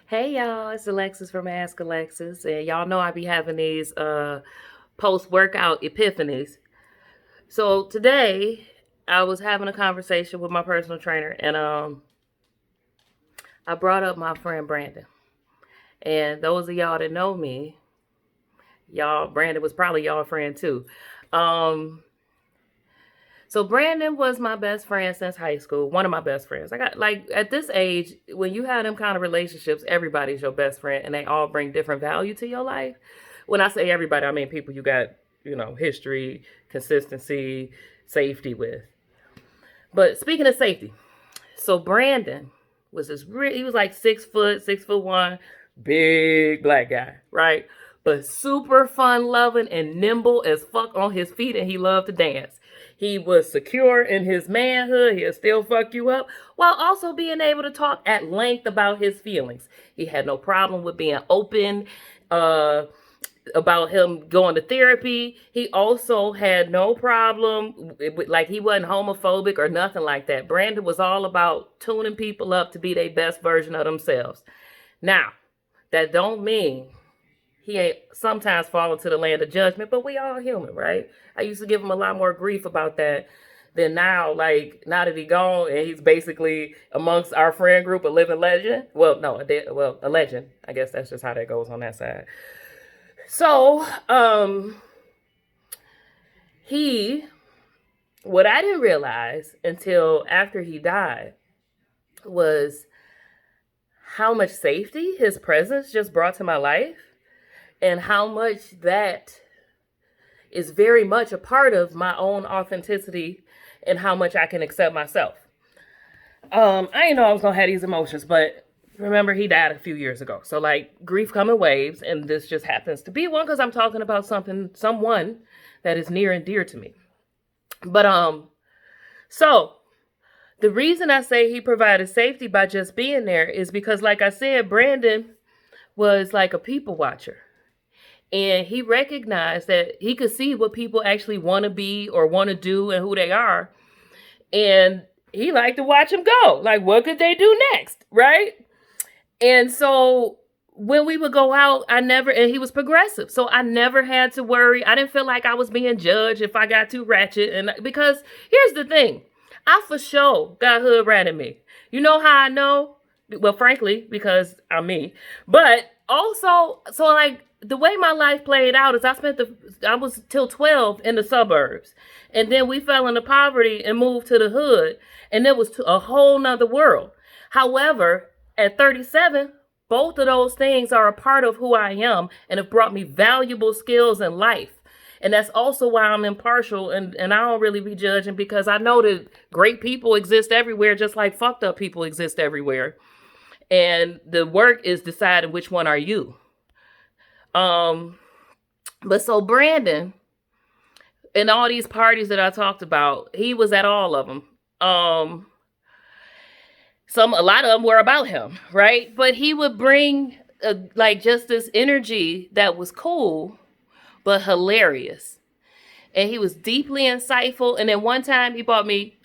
Hey y'all, it's Alexis from Ask Alexis, and y'all know I be having these post workout epiphanies. So today I was having a conversation with my personal trainer, and I brought up my friend Brandon. And those of y'all that know me, y'all Brandon was probably y'all friend too. Um, so Brandon was my best friend since high school, one of my best friends. I got like at this age, when you have them kind of relationships, everybody's your best friend, and they all bring different value to your life. When I say everybody, I mean people you got, history, consistency, safety with. But speaking of safety, so Brandon was he was like 6 foot, 6 foot one, big black guy, right? But super fun loving and nimble as fuck on his feet, and he loved to dance. He was secure in his manhood. He'll still fuck you up while also being able to talk at length about his feelings. He had no problem with being open, about him going to therapy. He also had no problem with, like, he wasn't homophobic or nothing like that. Brandon was all about tuning people up to be their best version of themselves. Now, that don't mean he ain't sometimes fall into the land of judgment, but we all human, right? I used to give him a lot more grief about that than now. Like, now that he gone and he's basically amongst our friend group a living legend. Well, no, a legend. I guess that's just how that goes on that side. So, he, what I didn't realize until after he died was how much safety his presence just brought to my life, and how much that is very much a part of my own authenticity and how much I can accept myself. I didn't know I was gonna have these emotions, but remember, he died a few years ago. So, like, grief come in waves, and this just happens to be one because I'm talking about someone that is near and dear to me. But so the reason I say he provided safety by just being there is because, like I said, Brandon was like a people watcher. And he recognized that he could see what people actually want to be or want to do and who they are. And he liked to watch them go. Like, what could they do next? Right? And so when we would go out, and he was progressive. So I never had to worry. I didn't feel like I was being judged if I got too ratchet. And because here's the thing, I for sure got hood rat in me. You know how I know? Well, frankly, because I'm me. But also, so like, the way my life played out is I was till 12 in the suburbs. And then we fell into poverty and moved to the hood. And it was a whole nother world. However, at 37, both of those things are a part of who I am and have brought me valuable skills in life. And that's also why I'm impartial, and I don't really be judging, because I know that great people exist everywhere, just like fucked up people exist everywhere. And the work is deciding which one are you. But so Brandon, in all these parties that I talked about, he was at all of them. A lot of them were about him, right? But he would bring like just this energy that was cool, but hilarious. And he was deeply insightful. And then one time he bought me,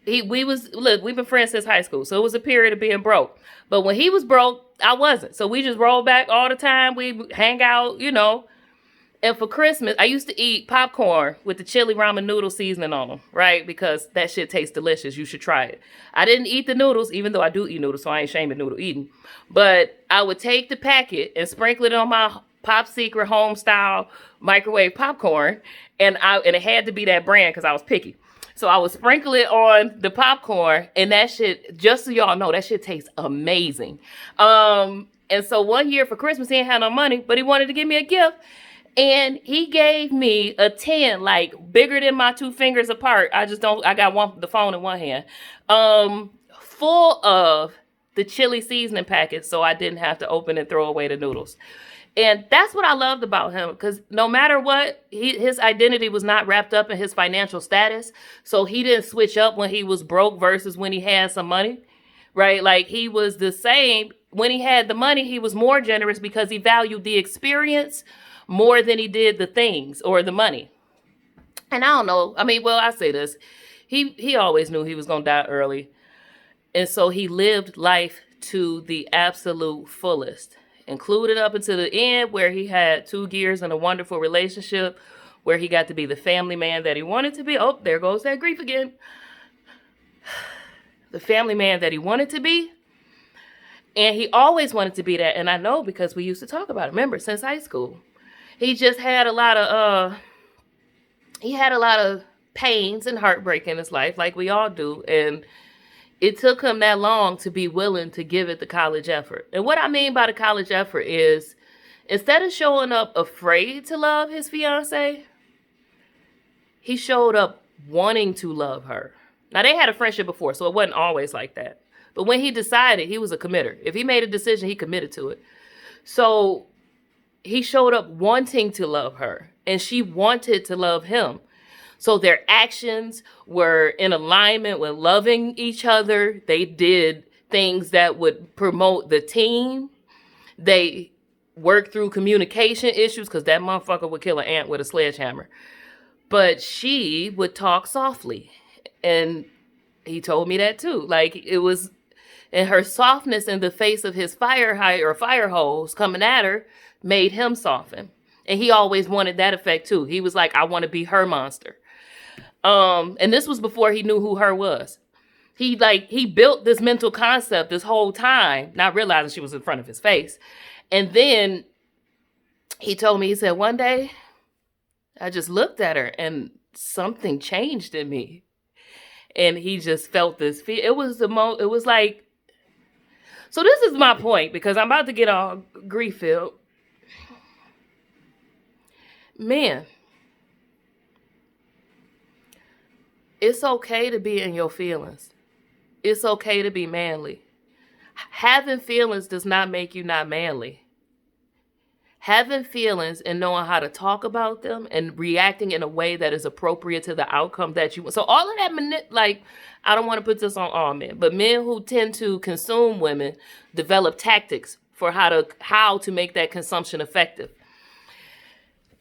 we've been friends since high school. So it was a period of being broke. But when he was broke, I wasn't. So we just rolled back all the time. We hang out, And for Christmas, I used to eat popcorn with the chili ramen noodle seasoning on them, right? Because that shit tastes delicious. You should try it. I didn't eat the noodles, even though I do eat noodles, so I ain't ashamed of noodle eating. But I would take the packet and sprinkle it on my Pop Secret home style microwave popcorn, and it had to be that brand because I was picky. So I would sprinkle it on the popcorn, and that shit, just so y'all know, that shit tastes amazing. And so one year for Christmas, he didn't have no money, but he wanted to give me a gift. And he gave me a 10, like bigger than my two fingers apart. I got the phone in one hand, full of the chili seasoning packets, so I didn't have to open and throw away the noodles. And that's what I loved about him, because no matter what, his identity was not wrapped up in his financial status. So he didn't switch up when he was broke versus when he had some money, right? Like, he was the same. When he had the money, he was more generous because he valued the experience more than he did the things or the money. And I don't know. I mean, well, I say this. He always knew he was going to die early. And so he lived life to the absolute fullest, included up until the end where he had 2 years in a wonderful relationship where he got to be the family man that he wanted to be. Oh, there goes that grief again. The family man that he wanted to be. And he always wanted to be that. And I know because we used to talk about it. Remember, since high school. He just had a lot of pains and heartbreak in his life, like we all do. And it took him that long to be willing to give it the college effort. And what I mean by the college effort is, instead of showing up afraid to love his fiance, he showed up wanting to love her. Now, they had a friendship before, so it wasn't always like that. But when he decided, he was a committer. If he made a decision, he committed to it. So he showed up wanting to love her, and she wanted to love him. So their actions were in alignment with loving each other. They did things that would promote the team. They worked through communication issues because that motherfucker would kill an ant with a sledgehammer. But she would talk softly. And he told me that too. Like, it was, and her softness in the face of his fire hose coming at her made him soften. And he always wanted that effect too. He was like, I want to be her monster. And this was before he knew who her was. He built this mental concept this whole time, not realizing she was in front of his face. And then he told me, he said, one day I just looked at her and something changed in me. And he just felt this fear. It was like, so this is my point, because I'm about to get all grief-filled. Man, it's okay to be in your feelings. It's okay to be manly. Having feelings does not make you not manly. Having feelings and knowing how to talk about them and reacting in a way that is appropriate to the outcome that you want. So all of that, I don't want to put this on all men, but men who tend to consume women develop tactics for how to make that consumption effective.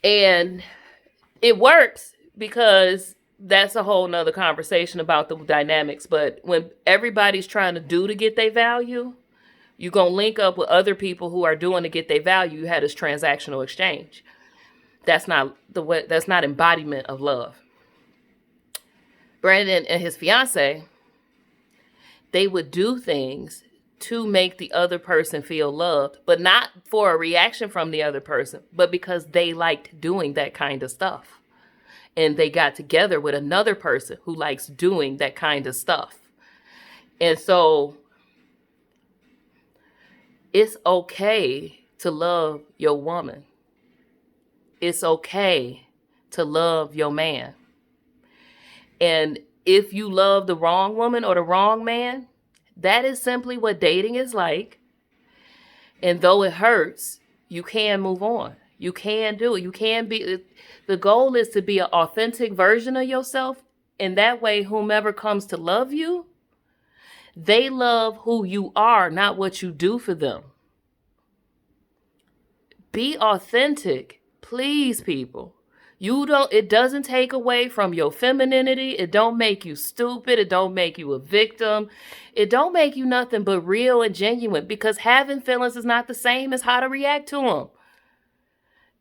And it works because that's a whole nother conversation about the dynamics. But when everybody's trying to do to get their value, you're going to link up with other people who are doing to get their value. You had this transactional exchange. That's not the way, that's not embodiment of love. Brandon and his fiance, they would do things to make the other person feel loved, but not for a reaction from the other person, but because they liked doing that kind of stuff. And they got together with another person who likes doing that kind of stuff. And so it's okay to love your woman. It's okay to love your man. And if you love the wrong woman or the wrong man, that is simply what dating is like. And though it hurts, you can move on. You can do it. You can be. The goal is to be an authentic version of yourself. And that way, whomever comes to love you, they love who you are, not what you do for them. Be authentic, please, people. It doesn't take away from your femininity. It don't make you stupid. It don't make you a victim. It don't make you nothing but real and genuine, because having feelings is not the same as how to react to them.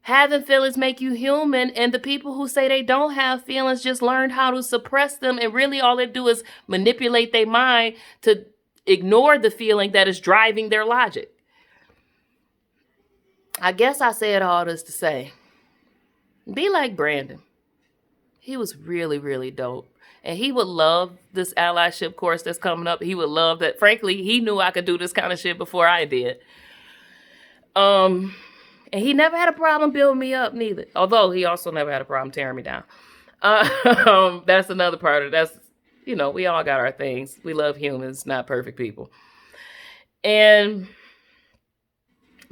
Having feelings make you human, and the people who say they don't have feelings just learned how to suppress them, and really all they do is manipulate their mind to ignore the feeling that is driving their logic. I guess I said all this to say, be like Brandon. He was really, really dope. And he would love this allyship course that's coming up. He would love that. Frankly, he knew I could do this kind of shit before I did. And he never had a problem building me up neither. Although he also never had a problem tearing me down. That's another part of it. We all got our things. We love humans, not perfect people.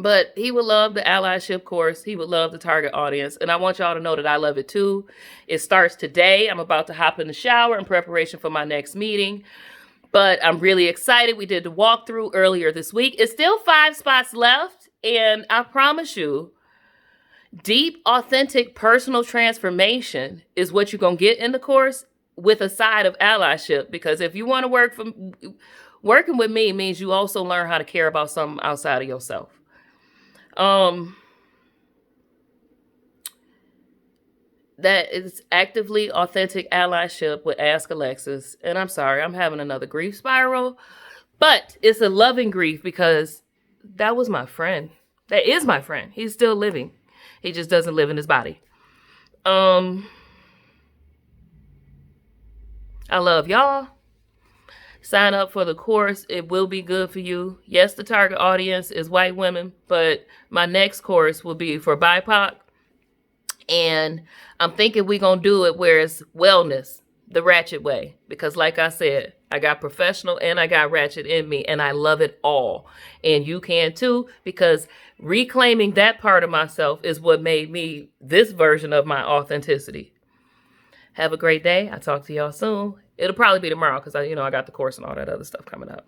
But he would love the allyship course. He would love the target audience. And I want y'all to know that I love it too. It starts today. I'm about to hop in the shower in preparation for my next meeting. But I'm really excited. We did the walkthrough earlier this week. It's still 5 spots left. And I promise you, deep, authentic, personal transformation is what you're going to get in the course, with a side of allyship. Because if you want to work working with me means you also learn how to care about something outside of yourself. That is actively authentic allyship with Ask Alexis. And I'm sorry, I'm having another grief spiral, but it's a loving grief because that was my friend. That is my friend. He's still living. He just doesn't live in his body. I love y'all. Sign up for the course. It will be good for you. Yes, the target audience is white women, but my next course will be for BIPOC. And I'm thinking we're going to do it where it's wellness, the ratchet way. Because like I said, I got professional and I got ratchet in me, and I love it all. And you can too, because reclaiming that part of myself is what made me this version of my authenticity. Have a great day. I'll talk to y'all soon. It'll probably be tomorrow because I got the course and all that other stuff coming up.